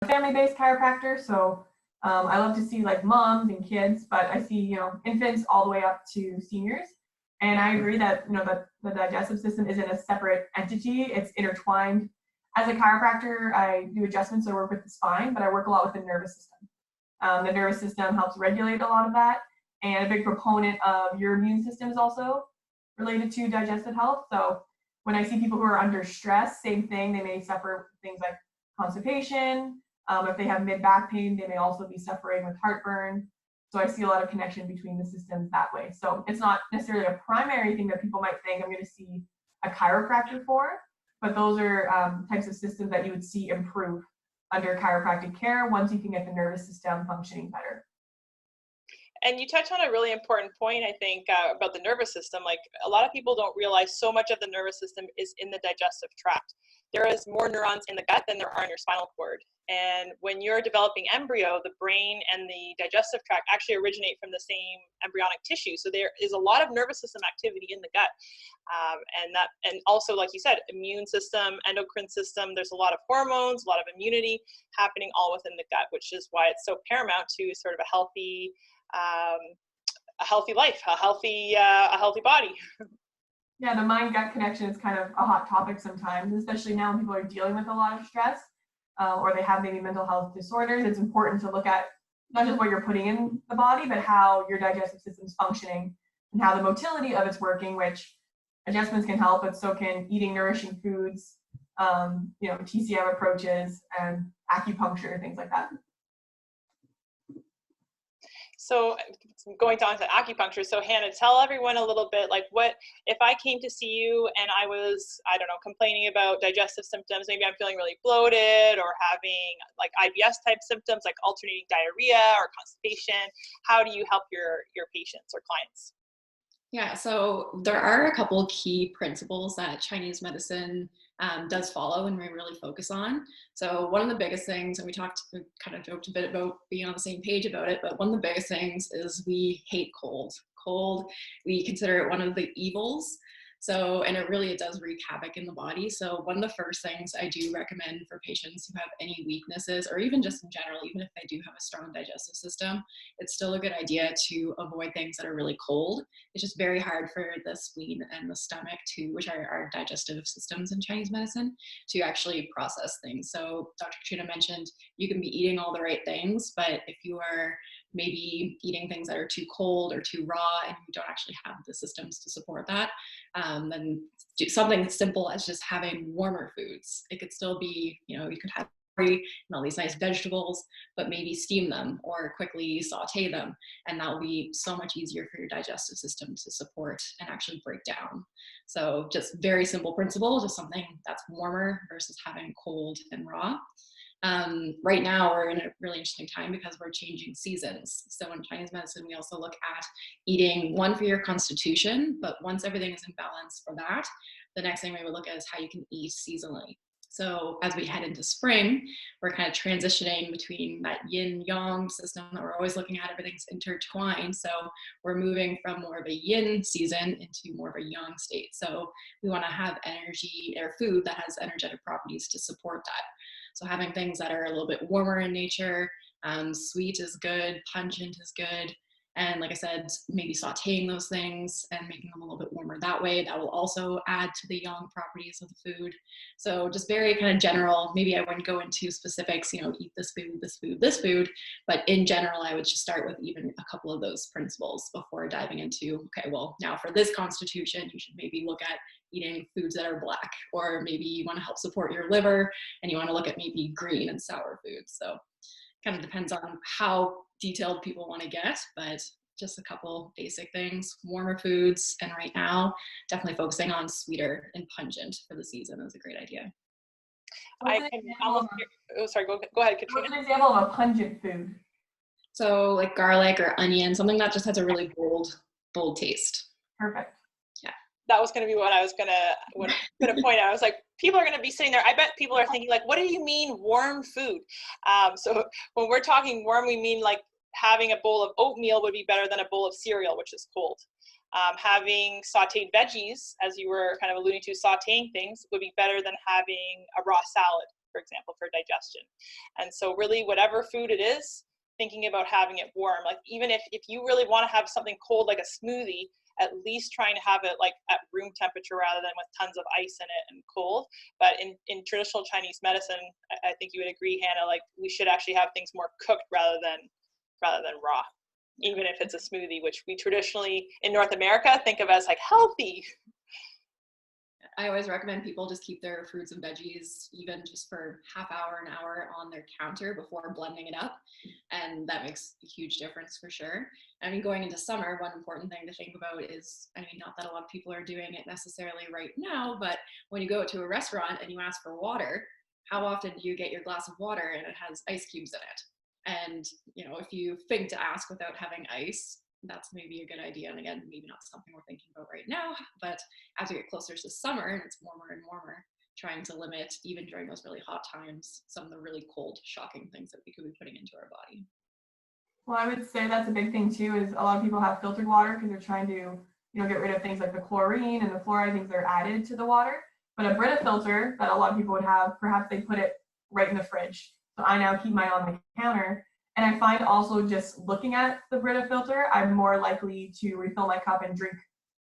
family-based chiropractor, so I love to see like moms and kids, but I see infants all the way up to seniors. And I agree that the digestive system isn't a separate entity; it's intertwined. As a chiropractor, I do adjustments. I work with the spine, but I work a lot with the nervous system. The nervous system helps regulate a lot of that, and a big proponent of your immune system is also related to digestive health. So when I see people who are under stress, same thing. They may suffer things like constipation. If they have mid-back pain, they may also be suffering with heartburn. So I see a lot of connection between the systems that way. So it's not necessarily a primary thing that people might think I'm going to see a chiropractor for, but those are types of systems that you would see improve under chiropractic care once you can get the nervous system functioning better. And you touch on a really important point, I think, about the nervous system. Like, a lot of people don't realize so much of the nervous system is in the digestive tract. There is more neurons in the gut than there are in your spinal cord. And when you're developing embryo, the brain and the digestive tract actually originate from the same embryonic tissue. So there is a lot of nervous system activity in the gut. And also, like you said, immune system, endocrine system, there's a lot of hormones, a lot of immunity happening all within the gut, which is why it's so paramount to sort of a healthy life, a healthy body. Yeah, the mind-gut connection is kind of a hot topic sometimes, especially now when people are dealing with a lot of stress or they have maybe mental health disorders. It's important to look at not just what you're putting in the body, but how your digestive system is functioning and how the motility of it's working, which adjustments can help, but so can eating nourishing foods, TCM approaches and acupuncture, things like that. So going down to acupuncture, so Hannah, tell everyone a little bit, like, what if I came to see you and I was, I don't know, complaining about digestive symptoms, maybe I'm feeling really bloated or having like IBS type symptoms like alternating diarrhea or constipation. How do you help your patients or clients? Yeah, so there are a couple of key principles that Chinese medicine does follow and we really focus on. So one of the biggest things, and we kind of joked a bit about being on the same page about it, but one of the biggest things is we hate cold. Cold, we consider it one of the evils. So, and it does wreak havoc in the body. So one of the first things I do recommend for patients who have any weaknesses, or even just in general, even if they do have a strong digestive system, it's still a good idea to avoid things that are really cold. It's just very hard for the spleen and the stomach which are our digestive systems in Chinese medicine, to actually process things. So Dr. Katrina mentioned you can be eating all the right things, but if you are maybe eating things that are too cold or too raw and you don't actually have the systems to support that, then do something simple as just having warmer foods. It could still be, you could have and all these nice vegetables, but maybe steam them or quickly saute them. And that will be so much easier for your digestive system to support and actually break down. So just very simple principle, just something that's warmer versus having cold and raw. Right now we're in a really interesting time because we're changing seasons. So in Chinese medicine, we also look at eating one for your constitution, but once everything is in balance for that, the next thing we would look at is how you can eat seasonally. So as we head into spring, we're kind of transitioning between that yin yang system that we're always looking at, everything's intertwined. So we're moving from more of a yin season into more of a yang state. So we want to have energy or food that has energetic properties to support that. So having things that are a little bit warmer in nature, sweet is good, pungent is good. And like I said, maybe sauteing those things and making them a little bit warmer that way. That will also add to the yang properties of the food. So just very kind of general, maybe I wouldn't go into specifics, eat this food, this food, this food. But in general, I would just start with even a couple of those principles before diving into, okay, well, now for this constitution, you should maybe look at eating foods that are black, or maybe you want to help support your liver and you want to look at maybe green and sour foods. So kind of depends on how detailed people want to get, but just a couple basic things. Warmer foods, and right now definitely focusing on sweeter and pungent for the season is a great idea. Go ahead, Katrina. What's an example of a pungent food? So like garlic or onion, something that just has a really bold taste. Perfect. Yeah. That was going to be what I was going to point out. I was like, people are going to be sitting there. I bet people are thinking like, what do you mean warm food? So when we're talking warm, we mean like having a bowl of oatmeal would be better than a bowl of cereal, which is cold. Having sauteed veggies, as you were kind of alluding to, sauteing things would be better than having a raw salad. for example, for digestion. And so really whatever food it is, thinking about having it warm. Like even if you really want to have something cold like a smoothie, at least trying to have it like at room temperature rather than with tons of ice in it and cold. But in traditional Chinese medicine, I think you would agree, Hannah, like we should actually have things more cooked rather than raw, even if it's a smoothie, which we traditionally in North America think of as like healthy. I always recommend people just keep their fruits and veggies even just for half hour, an hour on their counter before blending it up. And that makes a huge difference for sure. I mean, going into summer, one important thing to think about is, I mean, not that a lot of people are doing it necessarily right now, but when you go to a restaurant and you ask for water, how often do you get your glass of water and it has ice cubes in it? And, you know, if you think to ask without having ice, that's maybe a good idea. And again, maybe not something we're thinking about right now, but as we get closer to summer and it's warmer and warmer, trying to limit, even during those really hot times, some of the really cold, shocking things that we could be putting into our body. Well, I would say that's a big thing too, is a lot of people have filtered water because they're trying to, you know, get rid of things like the chlorine and the fluoride things that are added to the water. But a Brita filter that a lot of people would have, perhaps they put it right in the fridge. So I now keep mine on the counter. And I find also just looking at the Brita filter, I'm more likely to refill my cup and drink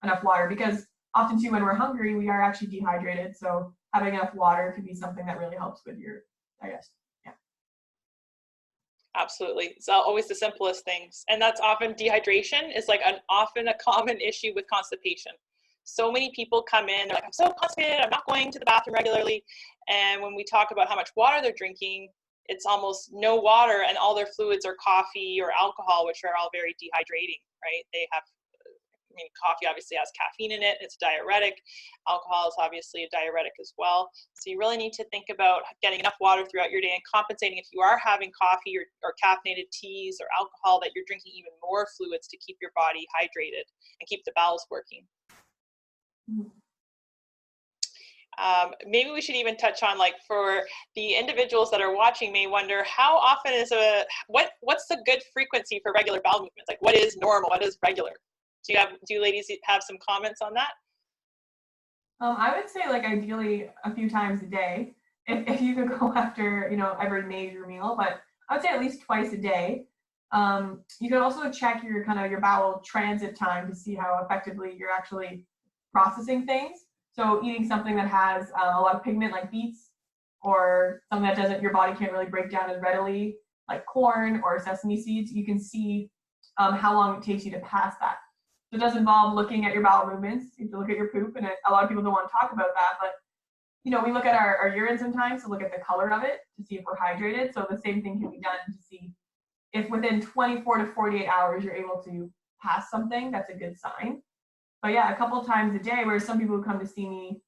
enough water, because often too when we're hungry, we are actually dehydrated. So having enough water could be something that really helps with your digestion. Yeah. Absolutely. It's always the simplest things. And that's often dehydration is like often a common issue with constipation. So many people come in, they're like, I'm so constipated, I'm not going to the bathroom regularly. And when we talk about how much water they're drinking, it's almost no water, and all their fluids are coffee or alcohol, which are all very dehydrating, right? They have, I mean, coffee obviously has caffeine in it, it's diuretic. Alcohol is obviously a diuretic as well. So you really need to think about getting enough water throughout your day and compensating if you are having coffee or caffeinated teas or alcohol, that you're drinking even more fluids to keep your body hydrated and keep the bowels working. Mm-hmm. Maybe we should even touch on, like, for the individuals that are watching may wonder, how often is what's the good frequency for regular bowel movements? Like, what is normal? What is regular? Do you ladies have some comments on that? I would say like ideally a few times a day, if you could go after, you know, every major meal, but I would say at least twice a day. You could also check your your bowel transit time to see how effectively you're actually processing things. So eating something that has a lot of pigment like beets, or something that your body can't really break down as readily, like corn or sesame seeds, you can see how long it takes you to pass that. So it does involve looking at your bowel movements. You have to look at your poop, and a lot of people don't want to talk about that, but you know, we look at our urine sometimes to look at the color of it to see if we're hydrated. So the same thing can be done to see if within 24 to 48 hours you're able to pass something. That's a good sign. But yeah, a couple of times a day, whereas some people who come to see me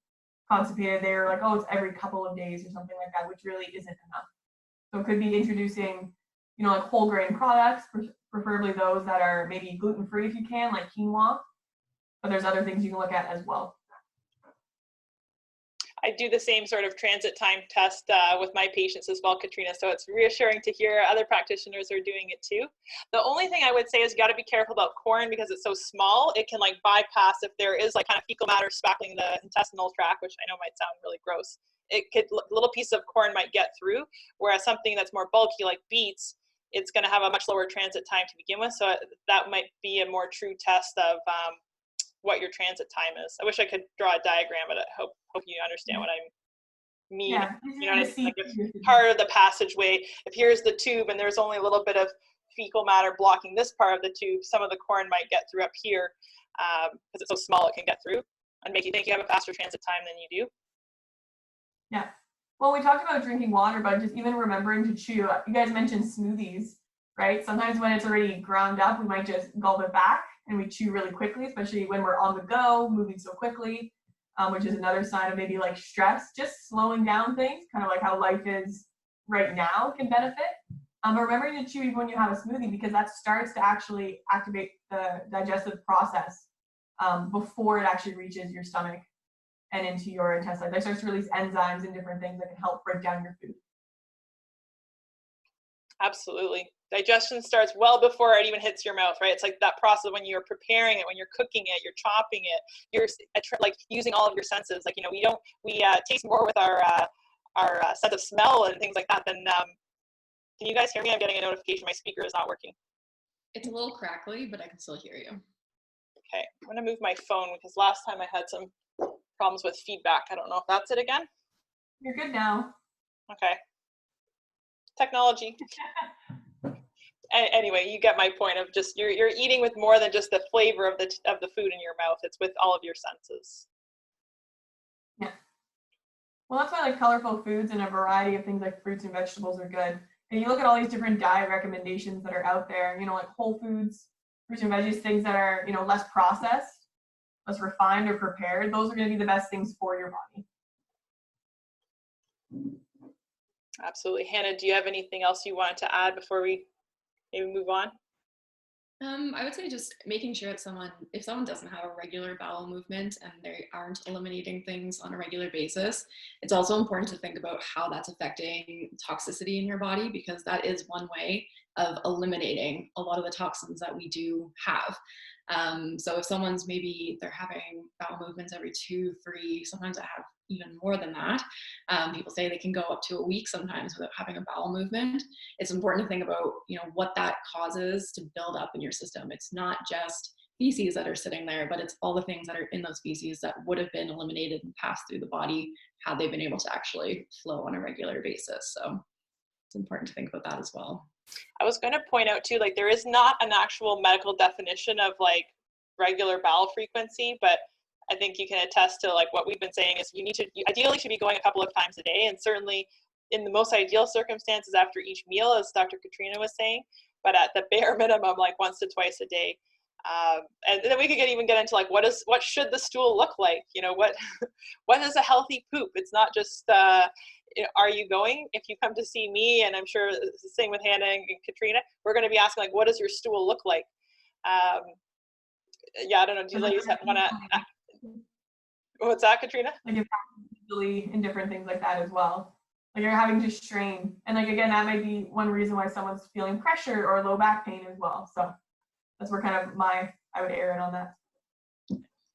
constipated, they're like, oh, it's every couple of days or something like that, which really isn't enough. So it could be introducing, you know, like whole grain products, preferably those that are maybe gluten-free if you can, like quinoa. But there's other things you can look at as well. I do the same sort of transit time test with my patients as well, Katrina. So it's reassuring to hear other practitioners are doing it too. The only thing I would say is you got to be careful about corn, because it's so small. It can like bypass, if there is like kind of fecal matter spackling the intestinal tract, which I know might sound really gross. A little piece of corn might get through, whereas something that's more bulky like beets, it's going to have a much lower transit time to begin with. So that might be a more true test of what your transit time is. I wish I could draw a diagram, but I hope you understand what I mean. Yeah, you know what I mean? Like if part of the passageway, if here's the tube and there's only a little bit of fecal matter blocking this part of the tube, some of the corn might get through up here because it's so small it can get through and make you think you have a faster transit time than you do. Yeah. Well, we talked about drinking water, but just even remembering to chew. You guys mentioned smoothies, right? Sometimes when it's already ground up, we might just gulp it back and we chew really quickly, especially when we're on the go, moving so quickly, which is another sign of maybe like stress. Just slowing down things, kind of like how life is right now, can benefit. But remembering to chew even when you have a smoothie, because that starts to actually activate the digestive process before it actually reaches your stomach and into your intestines. It starts to release enzymes and different things that can help break down your food. Absolutely. Digestion starts well before it even hits your mouth, right? It's like that process when you're preparing it, when you're cooking it, you're chopping it, you're like using all of your senses. Like, you know, we taste more with our sense of smell and things like that, then can you guys hear me? I'm getting a notification my speaker is not working. It's a little crackly, but I can still hear you. Okay, I'm gonna move my phone because last time I had some problems with feedback. I don't know if that's it again. You're good now. Okay. Technology. Anyway, you get my point of just you're eating with more than just the flavor of the food in your mouth. It's with all of your senses. Yeah. Well, that's why like colorful foods and a variety of things like fruits and vegetables are good. And you look at all these different diet recommendations that are out there, you know, like whole foods, fruits and veggies, things that are, you know, less processed, less refined or prepared. Those are going to be the best things for your body. Absolutely. Hannah, do you have anything else you wanted to add before we maybe move on? I would say just making sure that if someone doesn't have a regular bowel movement and they aren't eliminating things on a regular basis, it's also important to think about how that's affecting toxicity in your body, because that is one way of eliminating a lot of the toxins that we do have. So if someone's they're having bowel movements every 2, 3, sometimes I have even more than that. People say they can go up to a week sometimes without having a bowel movement. It's important to think about, what that causes to build up in your system. It's not just feces that are sitting there, but it's all the things that are in those feces that would have been eliminated and passed through the body had they been able to actually flow on a regular basis. So it's important to think about that as well. I was going to point out too, like there is not an actual medical definition of like regular bowel frequency, but I think you can attest to like what we've been saying is you ideally should be going a couple of times a day, and certainly in the most ideal circumstances after each meal, as Dr. Katrina was saying, but at the bare minimum, like once to twice a day. And then we could even get into like what should the stool look like? What is a healthy poop? It's not just are you going? If you come to see me, and I'm sure it's the same with Hannah and Katrina, we're going to be asking like, what does your stool look like? Yeah, I don't know. Do you ladies want to? What's that, Katrina? Like if in different things like that as well. Like you're having to strain, and like again, that might be one reason why someone's feeling pressure or low back pain as well. So that's where kind of I would err in on that.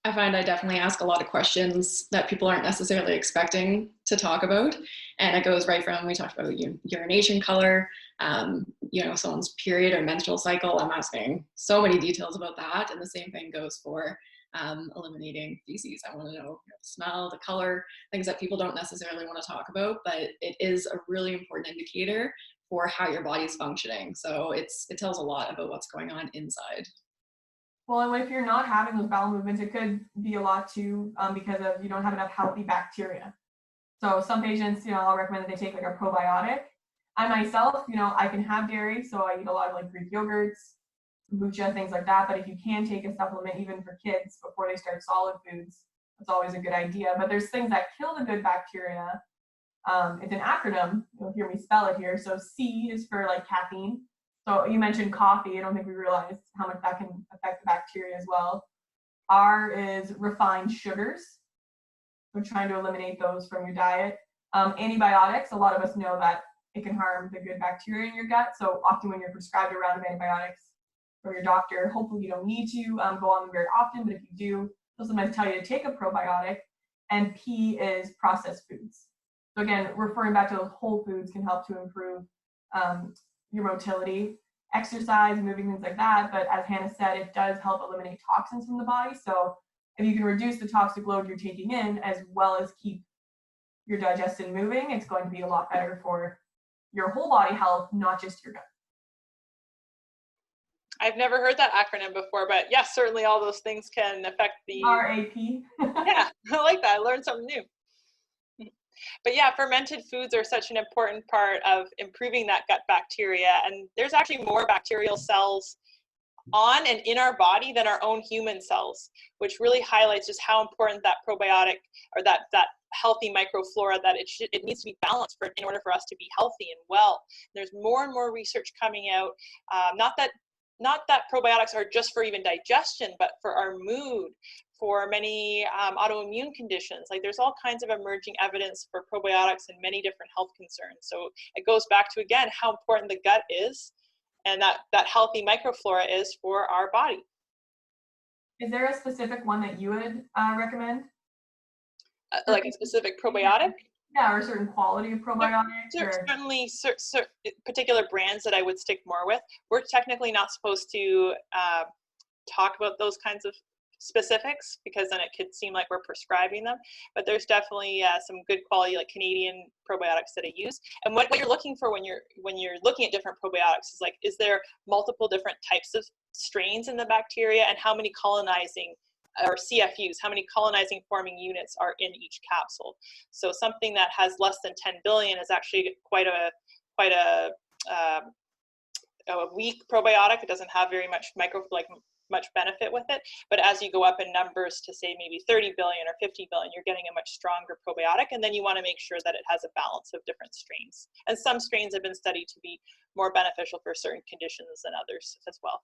I find I definitely ask a lot of questions that people aren't necessarily expecting to talk about. And it goes right from, we talked about urination color, someone's period or menstrual cycle. I'm asking so many details about that. And the same thing goes for eliminating feces. I want to know the smell, the color, things that people don't necessarily want to talk about, but it is a really important indicator for how your body's functioning. So it tells a lot about what's going on inside. Well, and if you're not having those bowel movements, it could be a lot too because of you don't have enough healthy bacteria. So some patients, I'll recommend that they take like a probiotic. I myself, I can have dairy, so I eat a lot of like Greek yogurts, kombucha, things like that. But if you can take a supplement, even for kids before they start solid foods, that's always a good idea. But there's things that kill the good bacteria. It's an acronym. You'll hear me spell it here. So C is for like caffeine. So you mentioned coffee. I don't think we realized how much that can affect the bacteria as well. R is refined sugars. We're trying to eliminate those from your diet. Antibiotics, a lot of us know that it can harm the good bacteria in your gut. So often when you're prescribed a round of antibiotics from your doctor, hopefully you don't need to go on them very often, but if you do, they'll sometimes tell you to take a probiotic. And P is processed foods. So again, referring back to those whole foods can help to improve your motility, exercise, moving, things like that. But as Hannah said, it does help eliminate toxins from the body. So if you can reduce the toxic load you're taking in as well as keep your digestion moving, it's going to be a lot better for your whole body health, not just your gut. I've never heard that acronym before, but yes, certainly all those things can affect the RAP. Yeah, I like that. I learned something new. But yeah, fermented foods are such an important part of improving that gut bacteria. And there's actually more bacterial cells on and in our body than our own human cells, which really highlights just how important that probiotic or that healthy microflora, that it needs to be balanced in order for us to be healthy and well. There's more and more research coming out, not that probiotics are just for even digestion, but for our mood, for many autoimmune conditions. Like there's all kinds of emerging evidence for probiotics and many different health concerns. So it goes back to, again, how important the gut is and that healthy microflora is for our body. Is there a specific one that you would recommend? Like a specific probiotic? Yeah, or a certain quality of probiotic. Certainly particular brands that I would stick more with. We're technically not supposed to talk about those kinds of specifics because then it could seem like we're prescribing them, but there's definitely some good quality like Canadian probiotics that I use. And what you're looking for when you're looking at different probiotics is like, is there multiple different types of strains in the bacteria, and how many colonizing or CFUs, how many colonizing forming units are in each capsule. So something that has less than 10 billion is actually quite a weak probiotic. It doesn't have very much much benefit with it. But as you go up in numbers to say maybe 30 billion or 50 billion, you're getting a much stronger probiotic. And then you want to make sure that it has a balance of different strains. And some strains have been studied to be more beneficial for certain conditions than others as well.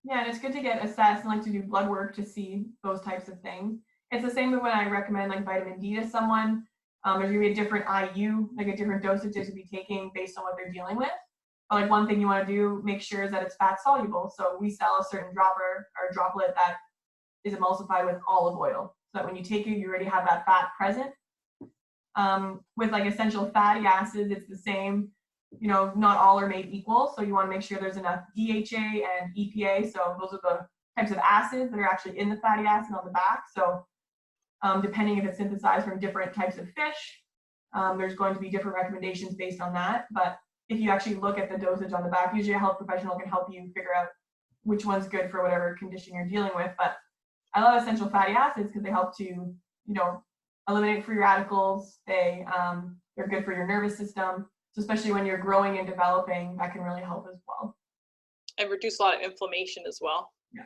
Yeah, and it's good to get assessed and like to do blood work to see those types of things. It's the same with when I recommend like vitamin D to someone. There's gonna be a different IU, like a different dosage to be taking based on what they're dealing with. But like one thing you want to do, make sure is that it's fat soluble. So we sell a certain dropper or droplet that is emulsified with olive oil, so that when you take it, you already have that fat present. With like essential fatty acids, it's the same. You know, not all are made equal, so you want to make sure there's enough DHA and EPA. So those are the types of acids that are actually in the fatty acid on the back. So depending if it's synthesized from different types of fish, there's going to be different recommendations based on that. But if you actually look at the dosage on the back, usually a health professional can help you figure out which one's good for whatever condition you're dealing with. But I love essential fatty acids because they help to, you know, eliminate free radicals. They're good for your nervous system. So especially when you're growing and developing, that can really help as well. And reduce a lot of inflammation as well. Yeah.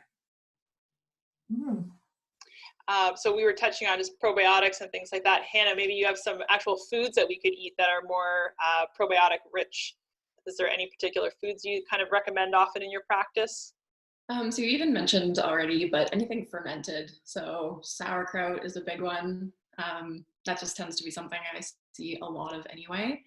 Mm-hmm. So we were touching on just probiotics and things like that. Hannah, maybe you have some actual foods that we could eat that are more probiotic rich. Is there any particular foods you kind of recommend often in your practice? So you even mentioned already, but anything fermented. So sauerkraut is a big one. That just tends to be something I see a lot of anyway.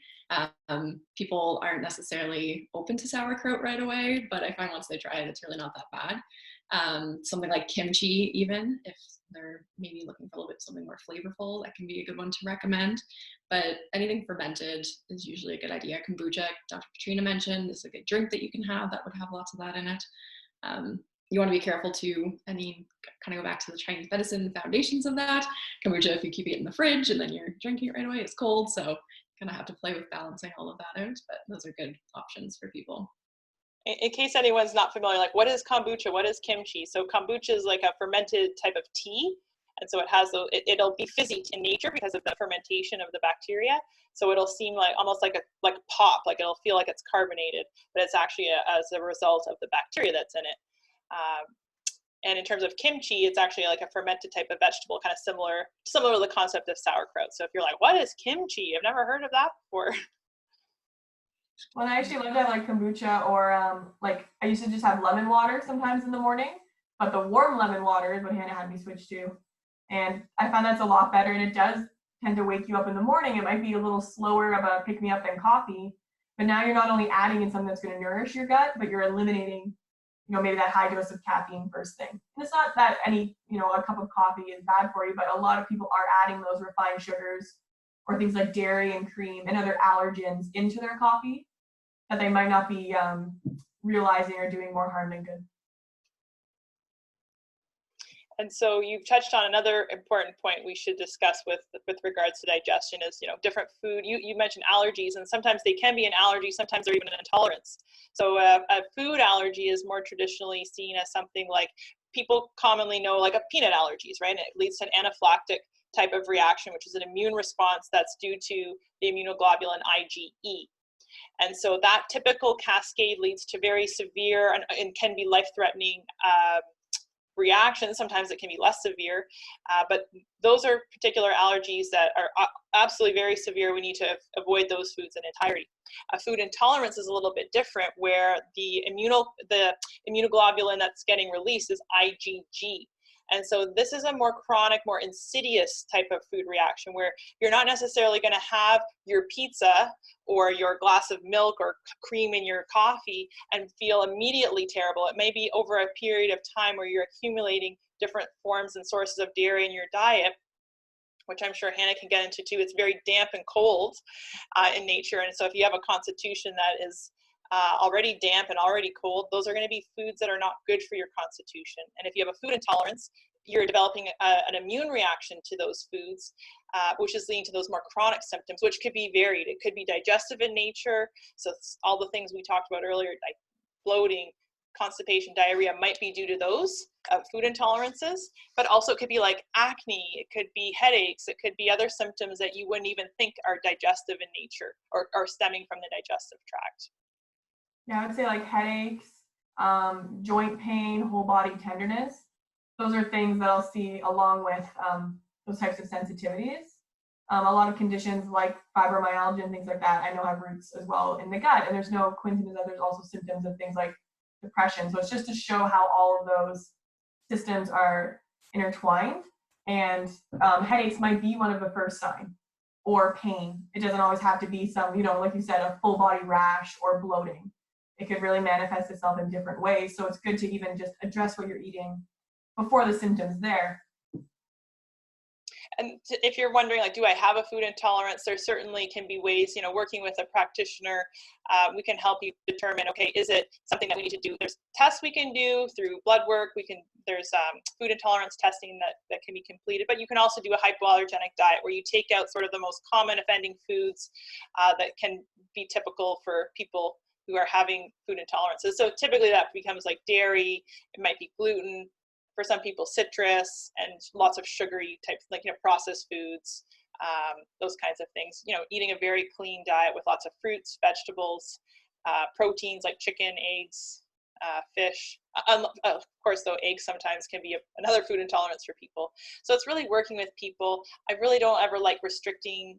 People aren't necessarily open to sauerkraut right away, but I find once they try it, it's really not that bad. Something like kimchi, even if they're maybe looking for a little bit something more flavorful, that can be a good one to recommend. But anything fermented is usually a good idea. Kombucha, Dr. Katrina mentioned, is a good drink that you can have that would have lots of that in it. You want to be careful too. I mean, kind of go back to the Chinese medicine foundations of that. Kombucha, if you keep it in the fridge and then you're drinking it right away, it's cold. So kind of have to play with balancing all of that out, but those are good options for people. In case anyone's not familiar, like what is kombucha? What is kimchi? So kombucha is like a fermented type of tea. And so it has, it'll be fizzy in nature because of the fermentation of the bacteria. So it'll seem like almost like a pop, like it'll feel like it's carbonated, but it's actually as a result of the bacteria that's in it. And in terms of kimchi, it's actually like a fermented type of vegetable, kind of similar to the concept of sauerkraut. So if you're like, what is kimchi? I've never heard of that before. Well, I actually love to have like kombucha or like I used to just have lemon water sometimes in the morning, but the warm lemon water is what Hannah had me switch to. And I found that's a lot better, and it does tend to wake you up in the morning. It might be a little slower of a pick-me-up than coffee, but now you're not only adding in something that's going to nourish your gut, but you're eliminating, you know, maybe that high dose of caffeine first thing. And it's not that a cup of coffee is bad for you, but a lot of people are adding those refined sugars or things like dairy and cream and other allergens into their coffee that they might not be realizing are doing more harm than good. And so you've touched on another important point we should discuss with regards to digestion is, different food. You mentioned allergies, and sometimes they can be an allergy, sometimes they're even an intolerance. So a food allergy is more traditionally seen as something like people commonly know like a peanut allergies, right? And it leads to an anaphylactic type of reaction, which is an immune response that's due to the immunoglobulin IgE. And so that typical cascade leads to very severe and can be life-threatening reactions. Sometimes it can be less severe, but those are particular allergies that are absolutely very severe. We need to avoid those foods in entirety. Food intolerance is a little bit different, where the immunoglobulin that's getting released is IgG. And so this is a more chronic, more insidious type of food reaction where you're not necessarily going to have your pizza or your glass of milk or cream in your coffee and feel immediately terrible. It may be over a period of time where you're accumulating different forms and sources of dairy in your diet, which I'm sure Hannah can get into too. It's very damp and cold in nature. And so if you have a constitution that is already damp and already cold, those are going to be foods that are not good for your constitution. And if you have a food intolerance, you're developing an immune reaction to those foods, which is leading to those more chronic symptoms, which could be varied. It could be digestive in nature. So all the things we talked about earlier, like bloating, constipation, diarrhea, might be due to those food intolerances, but also it could be like acne, it could be headaches, it could be other symptoms that you wouldn't even think are digestive in nature or stemming from the digestive tract. Yeah, I would say like headaches, joint pain, whole body tenderness. Those are things that I'll see along with those types of sensitivities. A lot of conditions like fibromyalgia and things like that, I know have roots as well in the gut. And there's no coincidence that there's also symptoms of things like depression. So it's just to show how all of those systems are intertwined. And headaches might be one of the first signs, or pain. It doesn't always have to be some, like you said, a full body rash or bloating. It could really manifest itself in different ways. So it's good to even just address what you're eating before the symptoms there. And if you're wondering, like, do I have a food intolerance? There certainly can be ways, working with a practitioner, we can help you determine, okay, is it something that we need to do? There's tests we can do through blood work. There's food intolerance testing that can be completed, but you can also do a hypoallergenic diet where you take out sort of the most common offending foods that can be typical for people who are having food intolerances. So typically that becomes like dairy, it might be gluten, for some people citrus, and lots of sugary types, like processed foods, those kinds of things. Eating a very clean diet with lots of fruits, vegetables, proteins like chicken, eggs, fish. Of course, though, eggs sometimes can be another food intolerance for people. So it's really working with people. I really don't ever like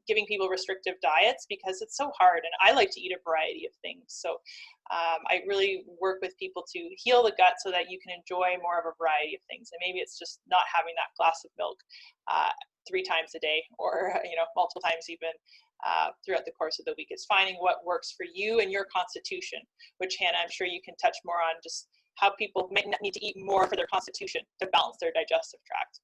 giving people restrictive diets because it's so hard, and I like to eat a variety of things. So I really work with people to heal the gut so that you can enjoy more of a variety of things. And maybe it's just not having that glass of milk 3 times a day, or multiple times even throughout the course of the week. It's finding what works for you and your constitution, which Hannah, I'm sure you can touch more on, just how people might need to eat more for their constitution to balance their digestive tract.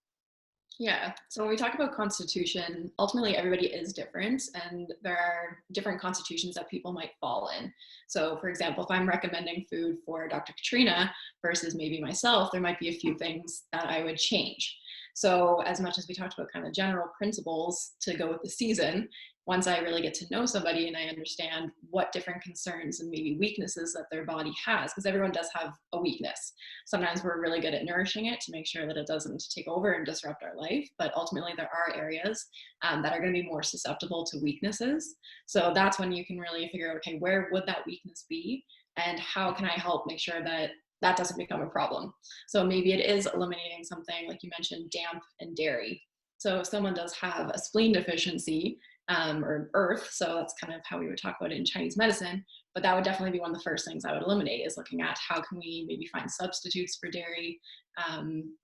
Yeah, so when we talk about constitution, ultimately everybody is different, and there are different constitutions that people might fall in. So for example, if I'm recommending food for Dr. Katrina versus maybe myself, there might be a few things that I would change. So as much as we talked about kind of general principles to go with the season, once I really get to know somebody and I understand what different concerns and maybe weaknesses that their body has, because everyone does have a weakness. Sometimes we're really good at nourishing it to make sure that it doesn't take over and disrupt our life, but ultimately there are areas that are going to be more susceptible to weaknesses. So that's when you can really figure out, okay, where would that weakness be, and how can I help make sure that that doesn't become a problem? So maybe it is eliminating something like you mentioned, damp and dairy. So if someone does have a spleen deficiency, or earth, so that's kind of how we would talk about it in Chinese medicine, but that would definitely be one of the first things I would eliminate, is looking at how can we maybe find substitutes for dairy,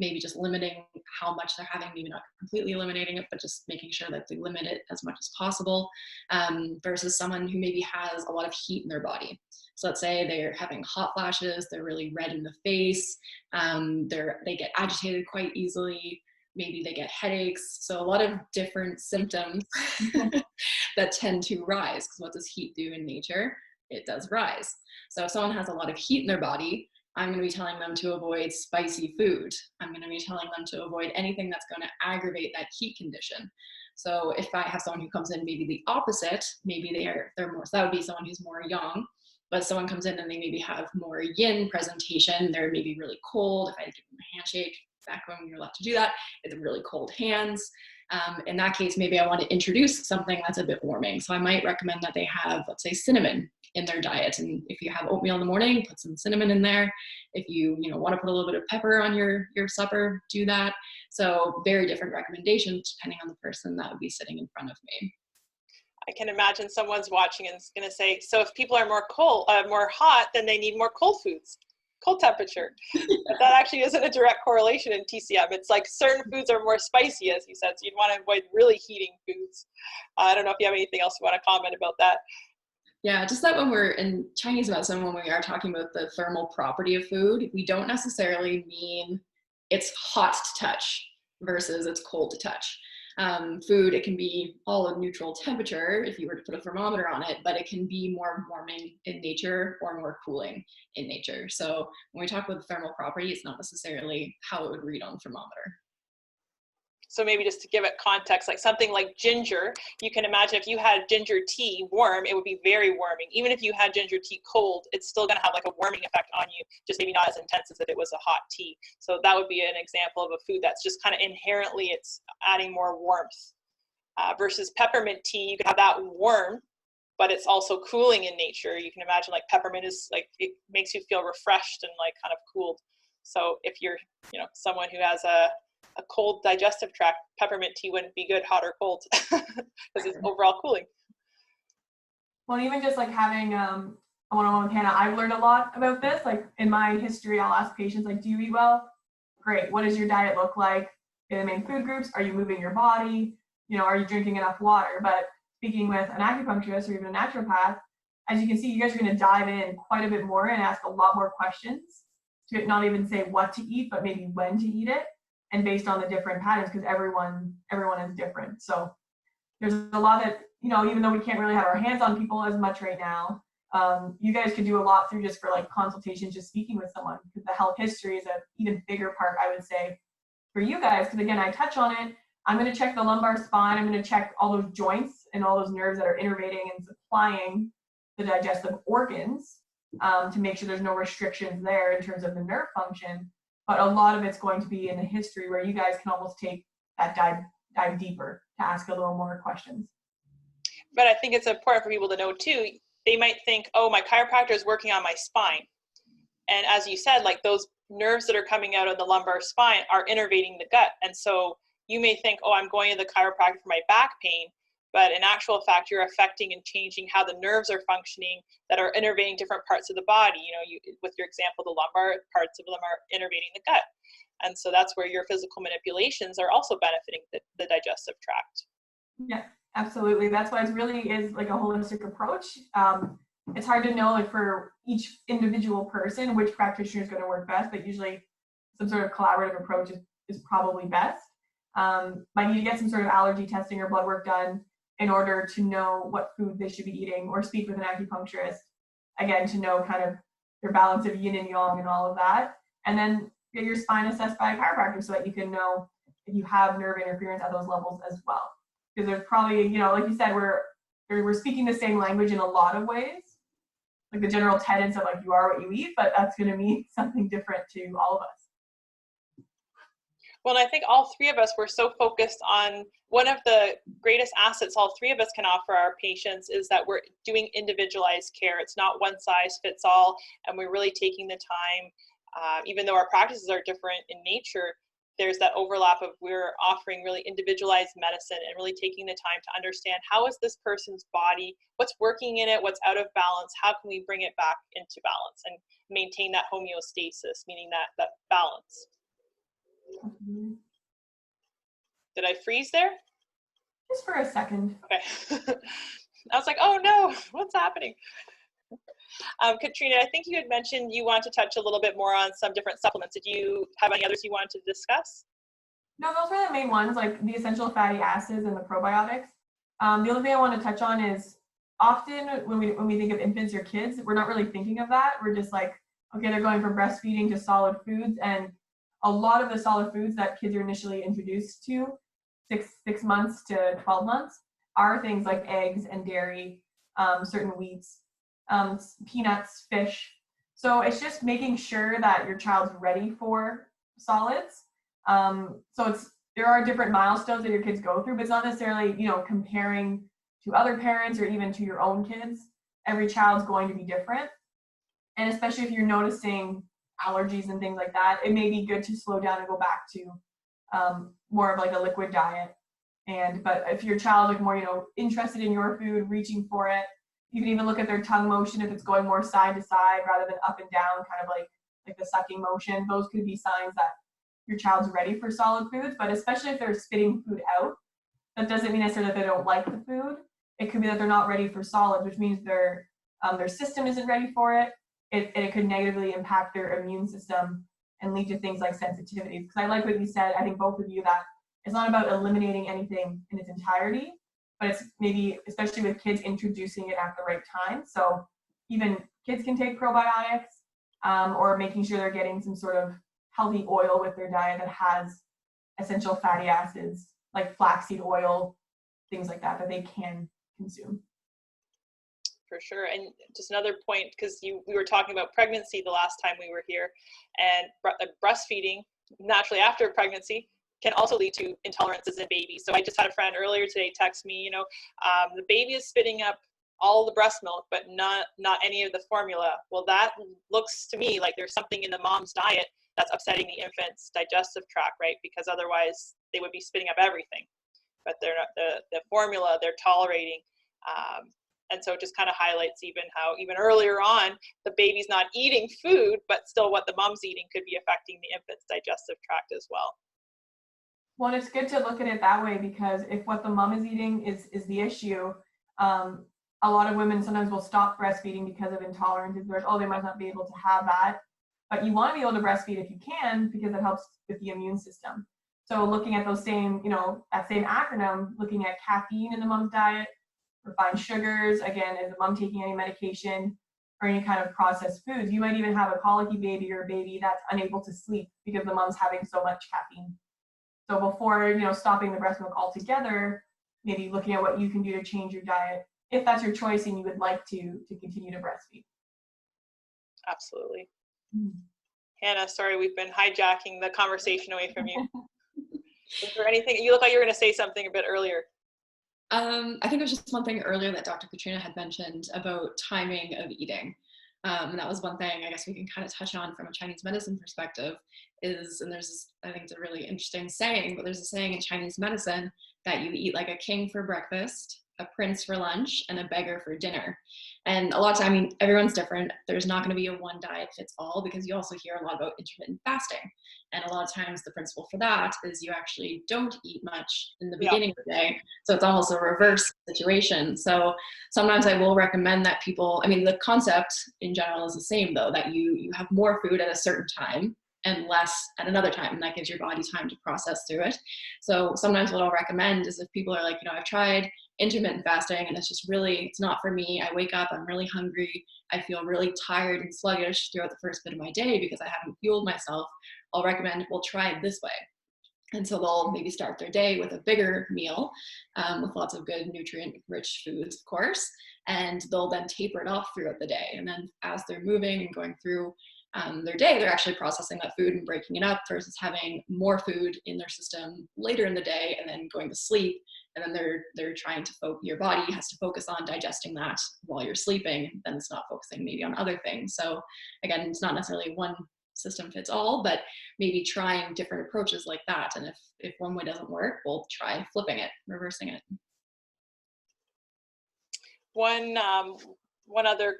maybe just limiting how much they're having, maybe not completely eliminating it, but just making sure that they limit it as much as possible, versus someone who maybe has a lot of heat in their body. So let's say they're having hot flashes, they're really red in the face, they get agitated quite easily, maybe they get headaches. So a lot of different symptoms that tend to rise, because what does heat do in nature? It does rise. So if someone has a lot of heat in their body, I'm going to be telling them to avoid spicy food. I'm going to be telling them to avoid anything that's going to aggravate that heat condition. So if I have someone who comes in maybe the opposite, maybe they're more, so that would be someone who's more young, but someone comes in and they maybe have more yin presentation, they're maybe really cold. If I give them a handshake, back when you're allowed to do that, with really cold hands. In that case, maybe I want to introduce something that's a bit warming. So I might recommend that they have, let's say, cinnamon in their diet. And if you have oatmeal in the morning, put some cinnamon in there. If you want to put a little bit of pepper on your supper, do that. So very different recommendations depending on the person that would be sitting in front of me. I can imagine someone's watching and is going to say, so if people are more hot, then they need more cold foods. Cold temperature. But that actually isn't a direct correlation in TCM. It's like certain foods are more spicy, as you said, so you'd want to avoid really heating foods. I don't know if you have anything else you want to comment about that. Yeah, just that when we're in Chinese medicine, when we are talking about the thermal property of food, we don't necessarily mean it's hot to touch versus it's cold to touch. Food, it can be all a neutral temperature if you were to put a thermometer on it, but it can be more warming in nature or more cooling in nature. So when we talk about the thermal property, it's not necessarily how it would read on the thermometer. So maybe just to give it context, like something like ginger, you can imagine if you had ginger tea warm, it would be very warming. Even if you had ginger tea cold, it's still going to have like a warming effect on you, just maybe not as intense as if it was a hot tea. So that would be an example of a food that's just kind of inherently, it's adding more warmth. Versus peppermint tea, you can have that warm, but it's also cooling in nature. You can imagine like peppermint is like, it makes you feel refreshed and like kind of cooled. So if you're, someone who has a cold digestive tract, peppermint tea wouldn't be good, hot or cold, because it's overall cooling. Well, even just like having a one-on-one with Hannah, I've learned a lot about this. Like in my history, I'll ask patients, like, do you eat well? Great. What does your diet look like? In the main food groups, are you moving your body? Are you drinking enough water? But speaking with an acupuncturist or even a naturopath, as you can see, you guys are going to dive in quite a bit more and ask a lot more questions to not even say what to eat, but maybe when to eat it, and based on the different patterns, because everyone is different. So there's a lot that, even though we can't really have our hands on people as much right now, you guys could do a lot through just for like consultations, just speaking with someone, because the health history is an even bigger part, I would say, for you guys. Because again, I touch on it. I'm going to check the lumbar spine. I'm going to check all those joints and all those nerves that are innervating and supplying the digestive organs, to make sure there's no restrictions there in terms of the nerve function. But a lot of it's going to be in the history where you guys can almost take that dive deeper to ask a little more questions. But I think it's important for people to know too, they might think, oh, my chiropractor is working on my spine. And as you said, like those nerves that are coming out of the lumbar spine are innervating the gut. And so you may think, oh, I'm going to the chiropractor for my back pain. But in actual fact, you're affecting and changing how the nerves are functioning that are innervating different parts of the body. With your example, the lumbar parts of them are innervating the gut. And so that's where your physical manipulations are also benefiting the digestive tract. Yeah, absolutely. That's why it really is like a holistic approach. It's hard to know like for each individual person which practitioner is going to work best, but usually some sort of collaborative approach is probably best. Might need to get some sort of allergy testing or blood work done in order to know what food they should be eating, or speak with an acupuncturist, again, to know kind of their balance of yin and yang and all of that. And then get your spine assessed by a chiropractor so that you can know if you have nerve interference at those levels as well. Because there's probably, like you said, we're speaking the same language in a lot of ways, like the general tenets of like you are what you eat, but that's going to mean something different to all of us. Well, I think all three of us were so focused on one of the greatest assets all three of us can offer our patients is that we're doing individualized care. It's not one size fits all, and we're really taking the time, even though our practices are different in nature, there's that overlap of we're offering really individualized medicine and really taking the time to understand how is this person's body, what's working in it, what's out of balance, how can we bring it back into balance and maintain that homeostasis, meaning that balance. Mm-hmm. Did I freeze there? Just for a second. Okay. I was like, oh no, what's happening? Katrina, I think you had mentioned you want to touch a little bit more on some different supplements. Did you have any others you wanted to discuss? No, those were the main ones, like the essential fatty acids and the probiotics. The other thing I want to touch on is often when we think of infants or kids, we're not really thinking of that. We're just like, okay, they're going from breastfeeding to solid foods, and a lot of the solid foods that kids are initially introduced to, 6 months to 12 months, are things like eggs and dairy, certain wheats, peanuts, fish. So it's just making sure that your child's ready for solids. So there are different milestones that your kids go through, but it's not necessarily, comparing to other parents or even to your own kids. Every child's going to be different. And especially if you're noticing allergies and things like that, it may be good to slow down and go back to more of like a liquid diet. But if your child is more, interested in your food, reaching for it, you can even look at their tongue motion if it's going more side to side rather than up and down, kind of like the sucking motion. Those could be signs that your child's ready for solid foods. But especially if they're spitting food out, that doesn't mean necessarily that they don't like the food. It could be that they're not ready for solids, which means their system isn't ready for it. It could negatively impact their immune system and lead to things like sensitivities. Because I like what you said, I think both of you, that it's not about eliminating anything in its entirety, but it's maybe, especially with kids, introducing it at the right time. So even kids can take probiotics, or making sure they're getting some sort of healthy oil with their diet that has essential fatty acids like flaxseed oil, things like that they can consume. For sure. And just another point, because we were talking about pregnancy the last time we were here, and breastfeeding naturally after pregnancy can also lead to intolerances in babies. So I just had a friend earlier today text me, the baby is spitting up all the breast milk, but not any of the formula. Well, that looks to me like there's something in the mom's diet that's upsetting the infant's digestive tract, right? Because otherwise they would be spitting up everything, but they're not, the formula they're tolerating. And so it just kind of highlights even how even earlier on, the baby's not eating food, but still what the mom's eating could be affecting the infant's digestive tract as well. Well, it's good to look at it that way, because if what the mom is eating is the issue, a lot of women sometimes will stop breastfeeding because of intolerances, where, they might not be able to have that. But you want to be able to breastfeed if you can, because it helps with the immune system. So looking at those same, that same acronym, looking at caffeine in the mom's diet, refined sugars, again, is the mom taking any medication or any kind of processed foods? You might even have a colicky baby or a baby that's unable to sleep because the mom's having so much caffeine. So before, stopping the breast milk altogether, maybe looking at what you can do to change your diet, if that's your choice and you would like to continue to breastfeed. Absolutely. Hannah, sorry, we've been hijacking the conversation away from you. Is there anything, you look like you were going to say something a bit earlier. I think it was just one thing earlier that Dr. Katrina had mentioned about timing of eating. And that was one thing I guess we can kind of touch on from a Chinese medicine perspective is, and there's this, I think it's a really interesting saying, but there's a saying in Chinese medicine that you eat like a king for breakfast, a prince for lunch, and a beggar for dinner. And a lot of time, everyone's different. There's not going to be a one diet fits all, because you also hear a lot about intermittent fasting. And a lot of times the principle for that is you actually don't eat much in the beginning of the day. So it's almost a reverse situation. So sometimes I will recommend that people, the concept in general is the same though, that you have more food at a certain time and less at another time, and that gives your body time to process through it. So sometimes what I'll recommend is if people are like, I've tried intermittent fasting and it's not for me. I wake up, I'm really hungry, I feel really tired and sluggish throughout the first bit of my day because I haven't fueled myself, I'll recommend, we'll try it this way. And so they'll maybe start their day with a bigger meal with lots of good nutrient-rich foods, of course, and they'll then taper it off throughout the day. And then as they're moving and going through their day, they're actually processing that food and breaking it up versus having more food in their system later in the day and then going to sleep. And then they're trying to your body has to focus on digesting that while you're sleeping, then it's not focusing maybe on other things. So again, it's not necessarily one system fits all, but maybe trying different approaches like that. And if one way doesn't work, we'll try flipping it, reversing it. One other,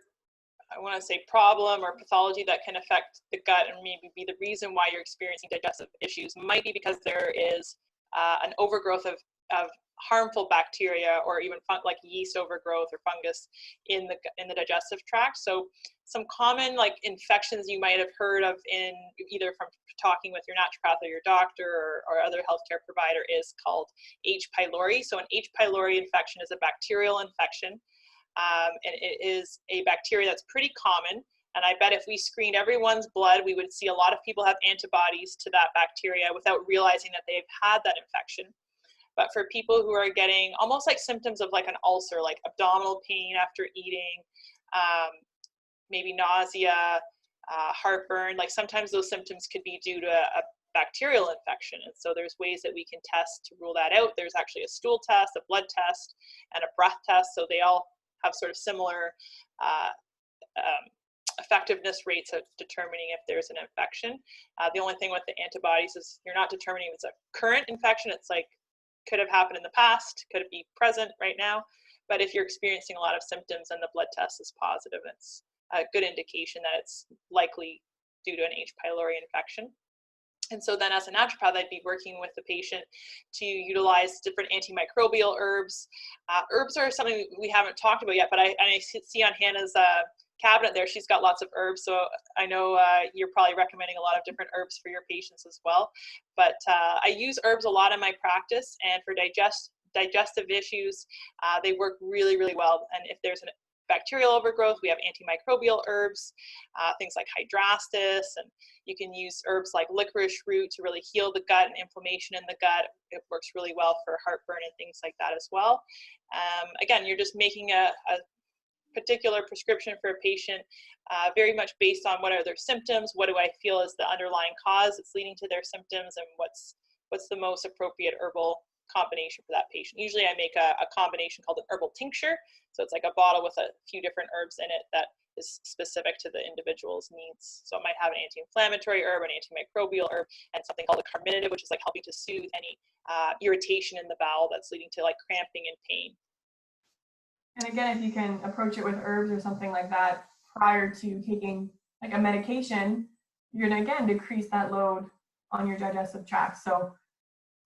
I want to say, problem or pathology that can affect the gut and maybe be the reason why you're experiencing digestive issues might be because there is an overgrowth of harmful bacteria or even like yeast overgrowth or fungus in the digestive tract. So some common like infections you might have heard of in either from talking with your naturopath or your doctor or other healthcare provider is called H. pylori. So an H. pylori infection is a bacterial infection. And it is a bacteria that's pretty common. And I bet if we screened everyone's blood, we would see a lot of people have antibodies to that bacteria without realizing that they've had that infection. But for people who are getting almost like symptoms of like an ulcer, like abdominal pain after eating, maybe nausea, heartburn, like sometimes those symptoms could be due to a bacterial infection. And so there's ways that we can test to rule that out. There's actually a stool test, a blood test, and a breath test. So they all have sort of similar effectiveness rates of determining if there's an infection. The only thing with the antibodies is you're not determining if it's a current infection. It's like could have happened in the past, could it be present right now. But if you're experiencing a lot of symptoms and the blood test is positive, it's a good indication that it's likely due to an H. pylori infection. And so then as a naturopath, I'd be working with the patient to utilize different antimicrobial herbs. Herbs are something we haven't talked about yet, but I see on Hannah's cabinet there, she's got lots of herbs. So I know you're probably recommending a lot of different herbs for your patients as well. But I use herbs a lot in my practice, and for digestive issues, they work really, really well. And if there's a bacterial overgrowth, we have antimicrobial herbs, things like hydrastis, and you can use herbs like licorice root to really heal the gut and inflammation in the gut. It works really well for heartburn and things like that as well. Again, you're just making a particular prescription for a patient very much based on what are their symptoms, what do I feel is the underlying cause that's leading to their symptoms, and what's the most appropriate herbal combination for that patient. Usually I make a combination called an herbal tincture. So it's like a bottle with a few different herbs in it that is specific to the individual's needs. So it might have an anti-inflammatory herb, an antimicrobial herb, and something called a carminative, which is like helping to soothe any irritation in the bowel that's leading to like cramping and pain. And again, if you can approach it with herbs or something like that prior to taking like a medication, you're gonna again decrease that load on your digestive tract. So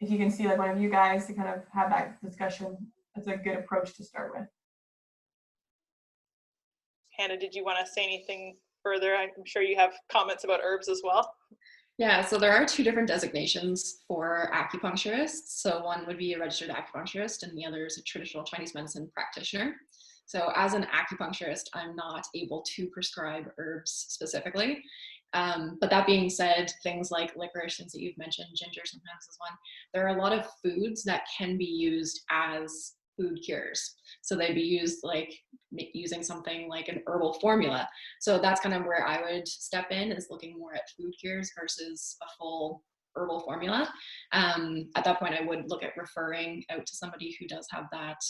if you can see like one of you guys to kind of have that discussion, that's a good approach to start with. Hannah, did you want to say anything further? I'm sure you have comments about herbs as well. Yeah, so there are two different designations for acupuncturists. So one would be a registered acupuncturist and the other is a traditional Chinese medicine practitioner. So as an acupuncturist, I'm not able to prescribe herbs specifically. But that being said, things like licorice, things that you've mentioned, ginger sometimes is one, there are a lot of foods that can be used as food cures. So they'd be used like using something like an herbal formula. So that's kind of where I would step in, is looking more at food cures versus a full herbal formula. At that point, I would look at referring out to somebody who does have that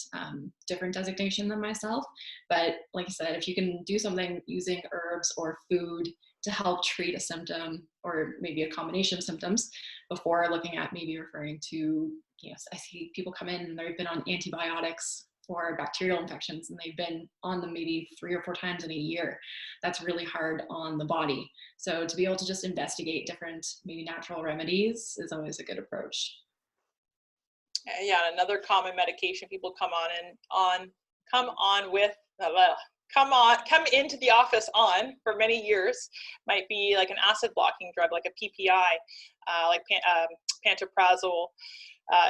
different designation than myself. But like I said, if you can do something using herbs or food to help treat a symptom or maybe a combination of symptoms before looking at maybe referring to, I see people come in and they've been on antibiotics for bacterial infections and they've been on them maybe 3 or 4 times in a year. That's really hard on the body. So to be able to just investigate different maybe natural remedies is always a good approach. Yeah, another common medication people come into the office on for many years might be like an acid blocking drug, like a PPI, like pantoprazole.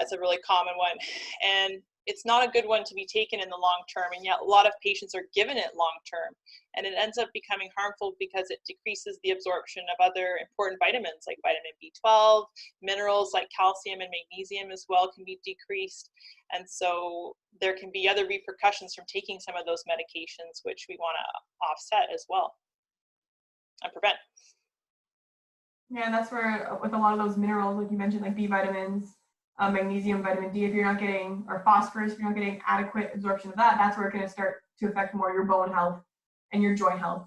It's a really common one, and it's not a good one to be taken in the long term, and yet a lot of patients are given it long term, and it ends up becoming harmful because it decreases the absorption of other important vitamins like vitamin B12, minerals like calcium and magnesium as well can be decreased, and so there can be other repercussions from taking some of those medications which we want to offset as well and prevent. Yeah, and that's where with a lot of those minerals, like you mentioned, like B vitamins, magnesium, vitamin D, if you're not getting, or phosphorus, if you're not getting adequate absorption of that, that's where it's going to start to affect more your bone health and your joint health.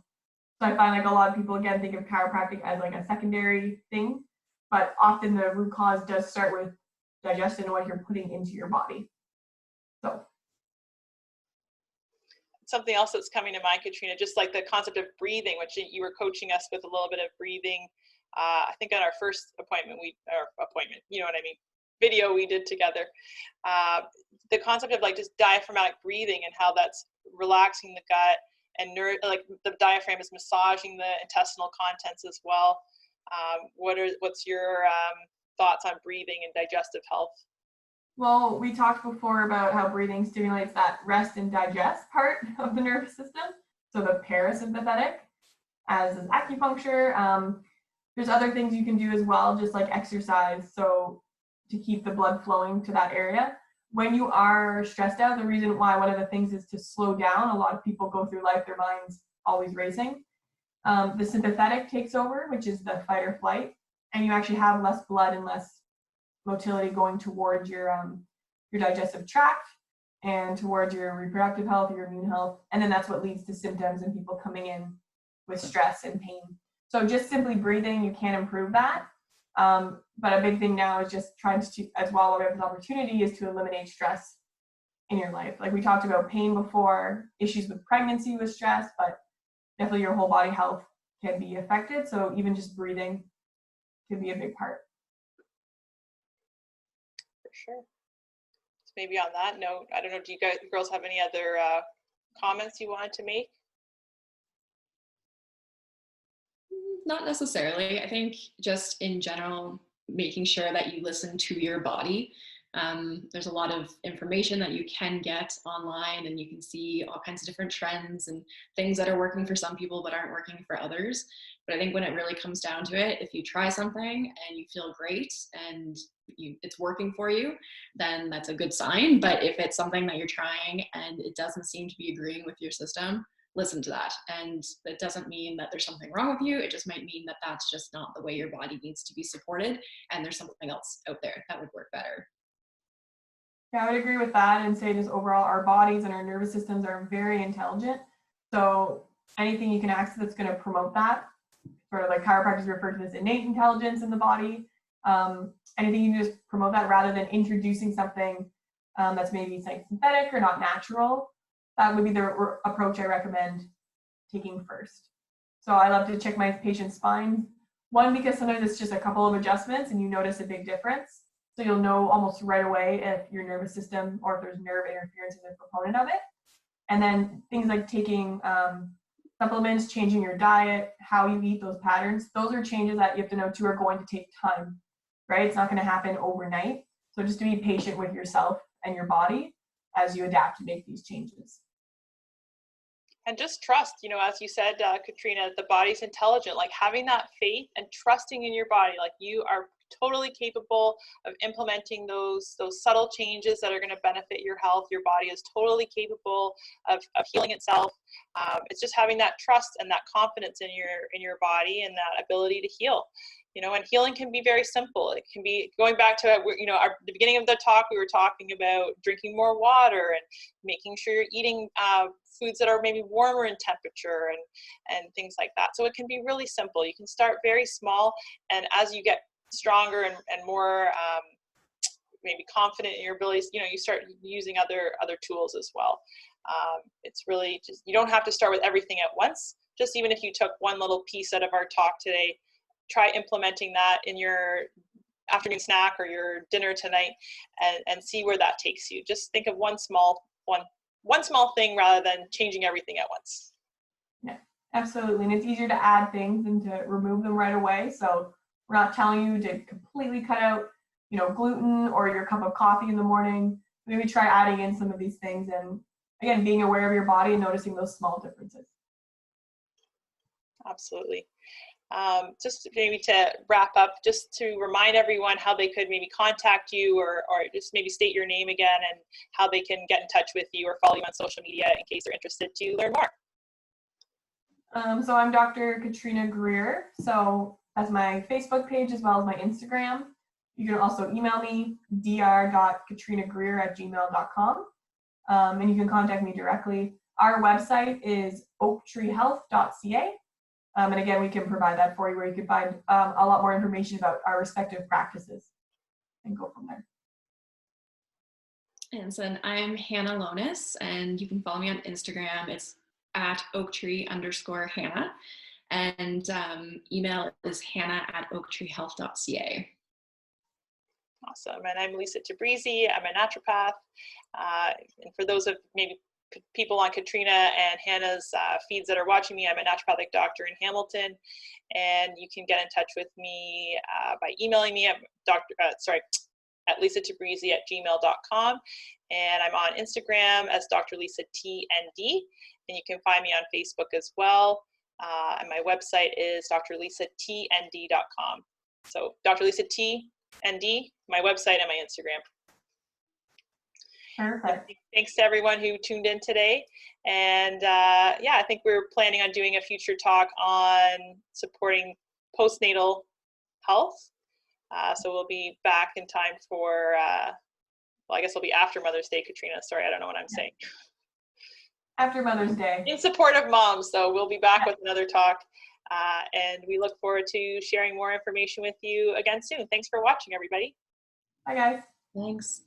So I find like a lot of people, again, think of chiropractic as like a secondary thing, but often the root cause does start with digestion and what you're putting into your body. So something else that's coming to mind, Katrina, just like the concept of breathing, which you were coaching us with a little bit of breathing. I think on our first appointment, you know what I mean, video we did together. The concept of like just diaphragmatic breathing and how that's relaxing the gut and like the diaphragm is massaging the intestinal contents as well. What's your thoughts on breathing and digestive health? well, we talked before about how breathing stimulates that rest and digest part of the nervous system. So the parasympathetic, as is acupuncture. There's other things you can do as well, just like exercise. So to keep the blood flowing to that area. When you are stressed out, the reason why one of the things is to slow down. A lot of people go through life, their mind's always racing. The sympathetic takes over, which is the fight or flight, and you actually have less blood and less motility going towards your digestive tract and towards your reproductive health, your immune health, and then that's what leads to symptoms and people coming in with stress and pain. So just simply breathing, you can improve that. But a big thing now is just trying to, as well, we have this opportunity, is to eliminate stress in your life. Like we talked about pain before, issues with pregnancy with stress, but definitely your whole body health can be affected. So even just breathing can be a big part. For sure. So maybe on that note, I don't know, do you girls have any other comments you wanted to make? Not necessarily. I think just in general, making sure that you listen to your body. There's a lot of information that you can get online, and you can see all kinds of different trends and things that are working for some people but aren't working for others. But I think when it really comes down to it, if you try something and you feel great and it's working for you, then that's a good sign. But if it's something that you're trying and it doesn't seem to be agreeing with your system, listen to that. And that doesn't mean that there's something wrong with you. It just might mean that that's just not the way your body needs to be supported, and there's something else out there that would work better. Yeah, I would agree with that and say just overall our bodies and our nervous systems are very intelligent. So anything you can access that's going to promote that, sort of like chiropractors refer to this innate intelligence in the body. Anything you can just promote that rather than introducing something that's maybe synthetic or not natural. That would be the approach I recommend taking first. So I love to check my patient's spine. One, because sometimes it's just a couple of adjustments and you notice a big difference. So you'll know almost right away if your nervous system or if there's nerve interference is a proponent of it. And then things like taking supplements, changing your diet, how you eat, those patterns, those are changes that you have to know too are going to take time, right? It's not going to happen overnight. So just to be patient with yourself and your body as you adapt to make these changes. And just trust, as you said, Katrina, the body's intelligent, like having that faith and trusting in your body, like you are totally capable of implementing those subtle changes that are going to benefit your health. Your body is totally capable of healing itself. It's just having that trust and that confidence in your body and that ability to heal. And healing can be very simple. It can be going back to, the beginning of the talk, we were talking about drinking more water and making sure you're eating foods that are maybe warmer in temperature and things like that. So it can be really simple. You can start very small, and as you get stronger and more maybe confident in your abilities, you start using other tools as well. It's really just, you don't have to start with everything at once. Just even if you took one little piece out of our talk today, try implementing that in your afternoon snack or your dinner tonight and see where that takes you. Just think of one small thing rather than changing everything at once. Yeah, absolutely. And it's easier to add things than to remove them right away. So we're not telling you to completely cut out, gluten or your cup of coffee in the morning. Maybe try adding in some of these things and, again, being aware of your body and noticing those small differences. Absolutely. Just maybe to wrap up, just to remind everyone how they could maybe contact you or just maybe state your name again and how they can get in touch with you or follow you on social media in case they're interested to learn more. So I'm Dr. Katrina Greer. So that's my Facebook page as well as my Instagram. You can also email me, dr.katrinagreer@gmail.com. And you can contact me directly. Our website is oaktreehealth.ca. And again, we can provide that for you where you can find a lot more information about our respective practices and go from there. And so I'm Hannah Lonis, and you can follow me on Instagram. It's at oaktree_Hannah. And email is hannah@oaktreehealth.ca. Awesome. And I'm Lisa Tabrizi. I'm a naturopath. And for those of maybe people on Katrina and Hannah's feeds that are watching me, I'm a naturopathic doctor in Hamilton, and you can get in touch with me by emailing me at lisatabrizi@gmail.com, and I'm on Instagram as Dr. Lisa TND, and you can find me on Facebook as well, and my website is drlisatnd.com. So Dr. Lisa TND, my website and my Instagram. Perfect. Thanks to everyone who tuned in today. And I think we're planning on doing a future talk on supporting postnatal health. So we'll be back in time for, I guess it'll be after Mother's Day, Katrina. Sorry, I don't know what I'm saying. After Mother's Day. In support of moms. So we'll be back with another talk. And we look forward to sharing more information with you again soon. Thanks for watching, everybody. Bye, guys. Thanks.